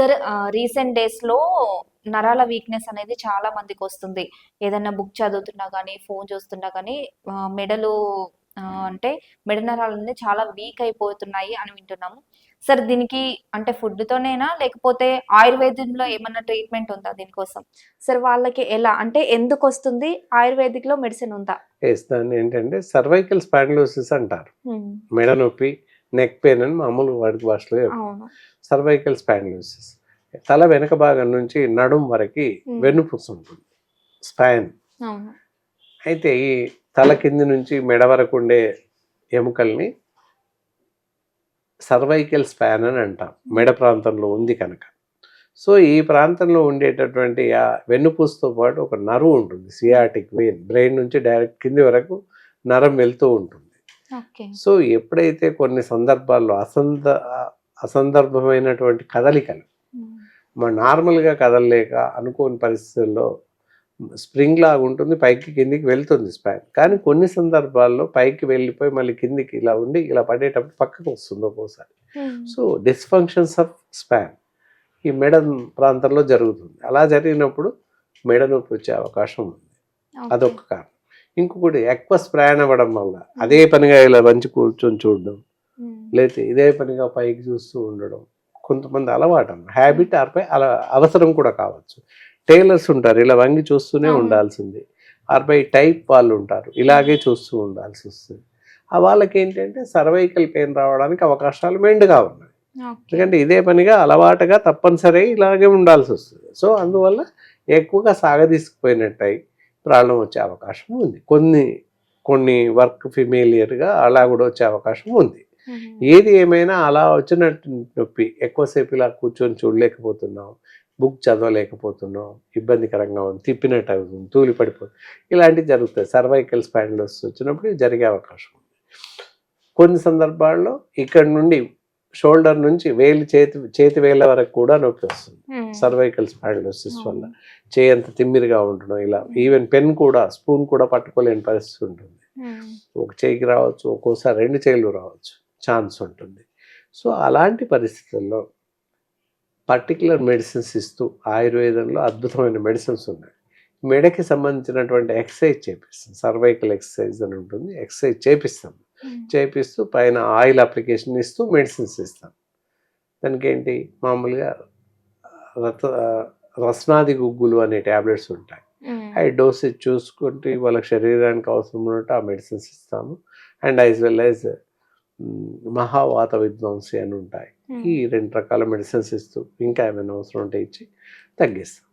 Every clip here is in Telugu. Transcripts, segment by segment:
సార్ రీసెంట్ డేస్‌లో నరాల వీక్‌నెస్ అనేది చాలా మందికొస్తుంది. ఏదన్నా బుక్ చదువుతున్నా గానీ, ఫోను చూస్తున్నా గానీ మెడలు అంటే మెడ నరాలనేవి చాలా వీక్ అయిపోతున్నాయి అని వింటున్నాము. సార్ దీనికి అంటే ఫుడ్‌తోనేనా? లేకపోతే ఆయుర్వేదంలో ఏమన్నా ట్రీట్మెంట్ ఉందా దీనికోసం? సార్ వాళ్ళకి ఎలా? అంటే ఎందుకొస్తుంది? ఆయుర్వేదిక్‌లో మెడిసిన్ ఉందా? దాన్నేంటంటే సర్వైకల్ స్పాండిలోసిస్ అంటారు. హ్మ్. మెడ నొప్పి, నెక్ పెయిన్ అని మామూలు వాడుక భాషలో చెప్తారు. అవును. Cervical spondylosis. తల వెనక భాగం నుంచి నడుం వరకి వెన్నుపూస ఉంటుంది. స్పైన్. అవును. అయితే ఈ తల కింది నుంచి మెడ వరకు ఉండే ఎముకల్ని సర్వైకల్ స్పాన్ అని అంటాం. మెడ ప్రాంతంలో ఉంది కనుక. సో ఈ ప్రాంతంలో ఉండేటటువంటి ఆ వెన్నుపూసతో పాటు ఒక నర్వ్ ఉంటుంది, సియాటిక్ వెయిన్. బ్రెయిన్ నుంచి డైరెక్ట్ కింది వరకు నరం వెళ్తూ ఉంటుంది. ఓకే. సో ఎప్పుడైతే కొన్ని సందర్భాల్లో అసందర్భమైనటువంటి కదలికలు మన నార్మల్గా కదలలేక అనుకోని పరిస్థితుల్లో స్ప్రింగ్ లాగా ఉంటుంది, పైకి కిందికి వెళ్తుంది స్పాన్. కానీ కొన్ని సందర్భాల్లో పైకి వెళ్ళిపోయి మళ్ళీ కిందికి ఇలా ఉండి ఇలా పడేటప్పుడు పక్కకు వస్తుంది ఒక్కోసారి. సో డిస్ఫంక్షన్స్ ఆఫ్ స్పాన్ ఈ మెడ ప్రాంతంలో జరుగుతుంది. అలా జరిగినప్పుడు మెడ నొప్పి వచ్చే అవకాశం ఉంది. అదొక కారణం. ఇంకొకటి ఎక్కువ స్ప్రాన్ అవ్వడం వల్ల అదే పనిగా ఇలా వంచి కూర్చొని చూడడం, లేకపోతే ఇదే పనిగా పైకి చూస్తూ ఉండడం, కొంతమంది అలవాటు హ్యాబిట్ ఆర్పై అలా అవసరం కూడా కావచ్చు. టైలర్స్ ఉంటారు, ఇలా వంగి చూస్తూనే ఉండాల్సింది. ఆర్పై టైప్ వాళ్ళు ఉంటారు, ఇలాగే చూస్తూ ఉండాల్సి వస్తుంది. ఆ వాళ్ళకి ఏంటంటే సర్వైకల్ పెయిన్ రావడానికి అవకాశాలు మెండుగా ఉన్నాయి. ఎందుకంటే ఇదే పనిగా అలవాటుగా తప్పనిసరి ఇలాగే ఉండాల్సి వస్తుంది. సో అందువల్ల ఎక్కువగా సాగదీసుకుపోయినట్టయి ప్రాబ్లం వచ్చే అవకాశం ఉంది. కొన్ని వర్క్ ఫెమిలియర్గా అలా కూడా వచ్చే అవకాశం ఉంది. ఏది ఏమైనా అలా వచ్చినట్టు నొప్పి ఎక్కువసేపు ఇలా కూర్చొని చూడలేకపోతున్నాం, బుక్ చదవలేకపోతున్నాం, ఇబ్బందికరంగా ఉంది, తిప్పినట్టు అవుతుంది, తూలి పడిపోతుంది, ఇలాంటివి జరుగుతాయి. సర్వైకల్ స్పాండిలోసిస్ వచ్చినప్పుడు జరిగే అవకాశం ఉంది. కొన్ని సందర్భాల్లో ఇక్కడ నుండి షోల్డర్ నుంచి చేతి వేళ్ళ వరకు కూడా నొప్పి వస్తుంది సర్వైకల్ స్పాండిలోసిస్ వల్ల. చేయి అంత తిమ్మిరిగా ఉండడం, ఇలా ఈవెన్ పెన్ కూడా స్పూన్ కూడా పట్టుకోలేని పరిస్థితి ఉంటుంది. ఒక చేయికి రావచ్చు, ఒక్కోసారి 2 చేతులు రావచ్చు, ఛాన్స్ ఉంటుంది. సో అలాంటి పరిస్థితుల్లో పర్టికులర్ మెడిసిన్స్ ఇస్తూ ఆయుర్వేదంలో అద్భుతమైన మెడిసిన్స్ ఉన్నాయి. మెడకి సంబంధించినటువంటి ఎక్సర్సైజ్ చేపిస్తాం, సర్వైకల్ ఎక్సర్సైజ్ అని ఉంటుంది, ఎక్సర్సైజ్ చేపిస్తాం. చేపిస్తూ పైన ఆయిల్ అప్లికేషన్ ఇస్తూ మెడిసిన్స్ ఇస్తాం. దానికి ఏంటి మామూలుగా రస్నాది గుగ్గులు అనే ట్యాబ్లెట్స్ ఉంటాయి. అవి డోసేజ్ చూసుకుంటే వాళ్ళ శరీరానికి అవసరం ఉన్నట్టు ఆ మెడిసిన్స్ ఇస్తాము. అండ్ యాజ్ వెల్ యాజ్ మహావాత విధ్వంసి అని ఉంటాయి. ఈ 2 రకాల మెడిసిన్స్ ఇస్తూ ఇంకా ఏమైనా అవసరం ఉంటే ఇచ్చి తగ్గిస్తాం.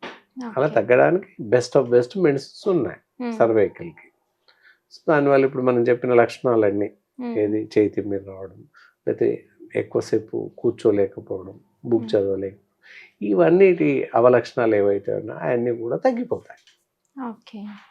అలా తగ్గడానికి బెస్ట్ ఆఫ్ బెస్ట్ మెడిసిన్స్ ఉన్నాయి సర్వైకల్కి. దానివల్ల ఇప్పుడు మనం చెప్పిన లక్షణాలన్నీ, ఏది చేయి తిమ్మిరి రావడం, లేకపోతే ఎక్కువసేపు కూర్చోలేకపోవడం, బుక్ చదవలేకపోవడం, ఇవన్నిటి అవలక్షణాలు ఏవైతే ఉన్నాయో అవన్నీ కూడా తగ్గిపోతాయి. ఓకే.